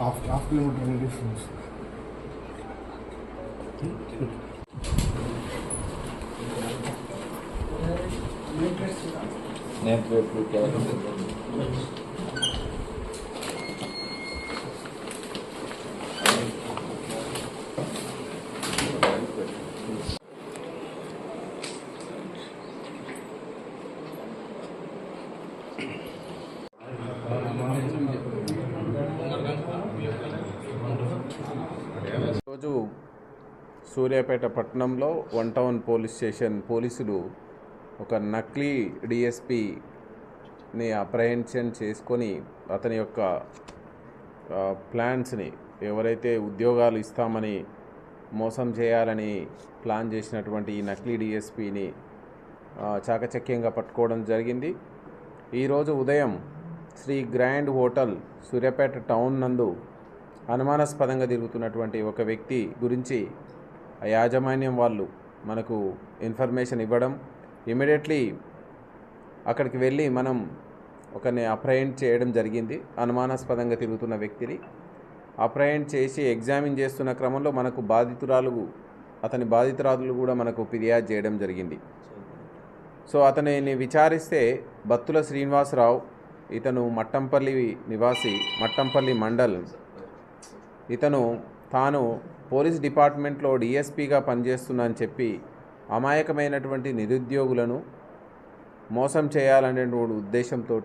Half kilometre radius name plate क्या రోజు సూర్యాపేట పట్టణంలో 1 టౌన్ పోలీస్ స్టేషన్ పోలీసులు ఒక నకిలీ డిఎస్పిని అప్రహెన్షన్ చేసుకొని అతని యొక్క ప్లాన్స్ని ఎవరైతే ఉద్యోగాలు ఇస్తామని మోసం చేయాలని ప్లాన్ చేసినటువంటి ఈ నకిలీ డిఎస్పిని చాకచక్యంగా పట్టుకోవడం జరిగింది. ఈరోజు ఉదయం Sri grand hotel Suryapet town నందు అనుమానాస్పదంగా తిరుగుతున్నటువంటి ఒక వ్యక్తి గురించి యాజమాన్యం వాళ్ళు మనకు ఇన్ఫర్మేషన్ ఇవ్వడం, ఇమీడియట్లీ అక్కడికి వెళ్ళి మనం ఒకరిని అప్రహెండ్ చేయడం జరిగింది. అనుమానాస్పదంగా తిరుగుతున్న వ్యక్తిని అప్రహెండ్ చేసి ఎగ్జామిన్ చేస్తున్న క్రమంలో మనకు అతని బాధితురాలు కూడా మనకు ఫిర్యాదు చేయడం జరిగింది. సో అతనిని విచారిస్తే బత్తుల శ్రీనివాసరావు, ఇతను మట్టంపల్లి నివాసి, మట్టంపల్లి మండల్. ఇతను తాను పోలీస్ డిపార్ట్మెంట్లో డిఎస్పీగా పనిచేస్తున్నా అని చెప్పి అమాయకమైనటువంటి నిరుద్యోగులను మోసం చేయాలనేటువంటి ఉద్దేశంతో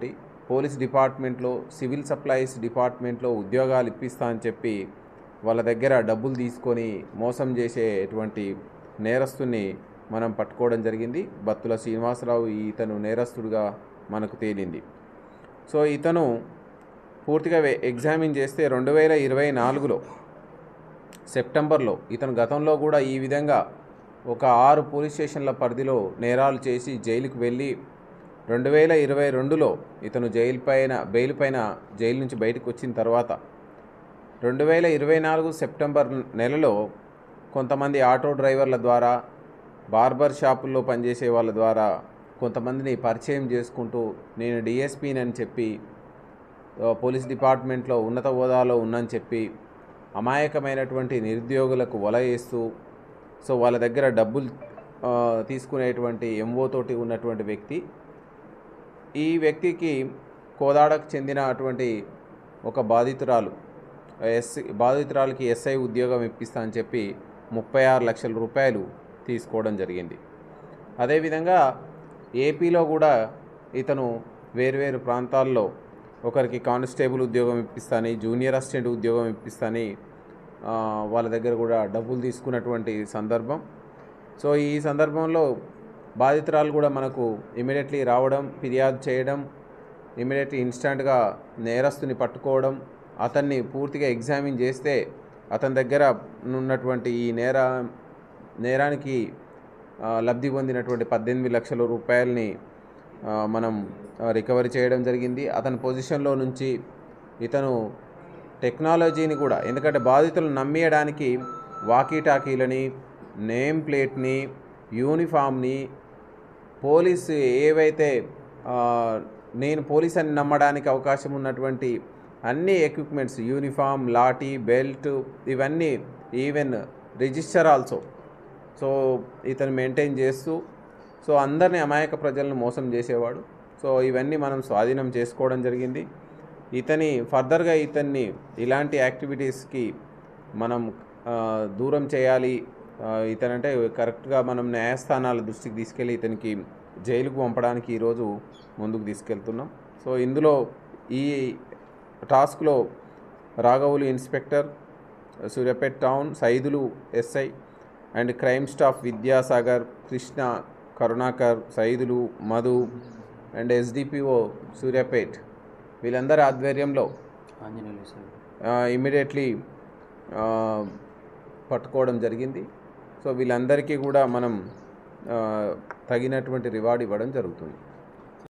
పోలీస్ డిపార్ట్మెంట్లో సివిల్ సప్లైస్ డిపార్ట్మెంట్లో ఉద్యోగాలు ఇప్పిస్తా అని చెప్పి వాళ్ళ దగ్గర డబ్బులు తీసుకొని మోసం చేసేటువంటి నేరస్తుని మనం పట్టుకోవడం జరిగింది. బత్తుల శ్రీనివాసరావు ఇతను నేరస్తుడిగా మనకు తేలింది. సో ఇతను పూర్తిగా ఎగ్జామిన్ చేస్తే 2024లో సెప్టెంబర్లో ఇతను గతంలో కూడా ఈ విధంగా ఒక 6 పోలీస్ స్టేషన్ల పరిధిలో నేరాలు చేసి జైలుకు వెళ్ళి 2022లో ఇతను బెయిల్ పైన జైలు నుంచి బయటకు వచ్చిన తర్వాత 2024 సెప్టెంబర్ నెలలో కొంతమంది ఆటో డ్రైవర్ల ద్వారా, బార్బర్ షాపుల్లో పనిచేసే వాళ్ళ ద్వారా కొంతమందిని పరిచయం చేసుకుంటూ నేను డిఎస్పీని అని చెప్పి పోలీస్ డిపార్ట్మెంట్లో ఉన్నత హోదాలో ఉన్నని చెప్పి అమాయకమైనటువంటి నిరుద్యోగులకు వల వేస్తూ సో వాళ్ళ దగ్గర డబ్బులు తీసుకునేటువంటి ఎంఓ తోటి ఉన్నటువంటి వ్యక్తి. ఈ వ్యక్తికి కోదాడకు చెందినటువంటి ఒక బాధితురాలకి ఎస్ఐ ఉద్యోగం ఇప్పిస్తా అని చెప్పి 36 లక్షల రూపాయలు తీసుకోవడం జరిగింది. అదేవిధంగా ఏపీలో కూడా ఇతను వేర్వేరు ప్రాంతాల్లో ఒకరికి కానిస్టేబుల్ ఉద్యోగం ఇప్పిస్తాని, జూనియర్ అసిస్టెంట్ ఉద్యోగం ఇప్పిస్తాని వాళ్ళ దగ్గర కూడా డబ్బులు తీసుకున్నటువంటి సందర్భం. సో ఈ సందర్భంలో బాధితురాలు కూడా మనకు ఇమీడియట్లీ రావడం, ఫిర్యాదు చేయడం, ఇమీడియట్లీ ఇన్స్టంట్గా నేరస్తుని పట్టుకోవడం, అతన్ని పూర్తిగా ఎగ్జామిన్ చేస్తే అతని దగ్గర ఉన్నటువంటి ఈ నేరానికి లబ్ధి పొందినటువంటి 18 లక్షల రూపాయలని మనం రికవరీ చేయడం జరిగింది. అతని పొజిషన్లో నుంచి ఇతను టెక్నాలజీని కూడా, ఎందుకంటే బాధితులను నమ్మేయడానికి వాకీటాకీలని, నేమ్ ప్లేట్ని, యూనిఫామ్ని, పోలీసు ఏవైతే నేను పోలీస్ అని నమ్మడానికి అవకాశం ఉన్నటువంటి అన్ని ఎక్విప్మెంట్స్, యూనిఫామ్, లాఠీ, బెల్ట్, ఇవన్నీ ఈవెన్ రిజిస్టర్ ఆల్సో సో ఇతను మెయింటైన్ చేస్తూ సో అందరినీ అమాయక ప్రజలను మోసం చేసేవాడు. సో ఇవన్నీ మనం స్వాధీనం చేసుకోవడం జరిగింది. ఫర్దర్గా ఇతన్ని ఇలాంటి యాక్టివిటీస్కి మనం దూరం చేయాలి. ఇతనంటే కరెక్ట్గా మనం న్యాయస్థానాల దృష్టికి తీసుకెళ్ళి ఇతనికి జైలుకు పంపడానికి ఈరోజు ముందుకు తీసుకెళ్తున్నాం. సో ఇందులో ఈ టాస్క్లో రాఘవులు inspector, Suryapet town Saidulu SI and crime staff Vidyasagar, Krishna, Karunakar, Saidulu, Madhu and SDPO Suryapet వీళ్ళందరి ఆధ్వర్యంలో ఇమ్మీడియట్లీ పట్టుకోవడం జరిగింది. సో వీళ్ళందరికీ కూడా మనం తగినటువంటి రివార్డ్ ఇవ్వడం జరుగుతుంది.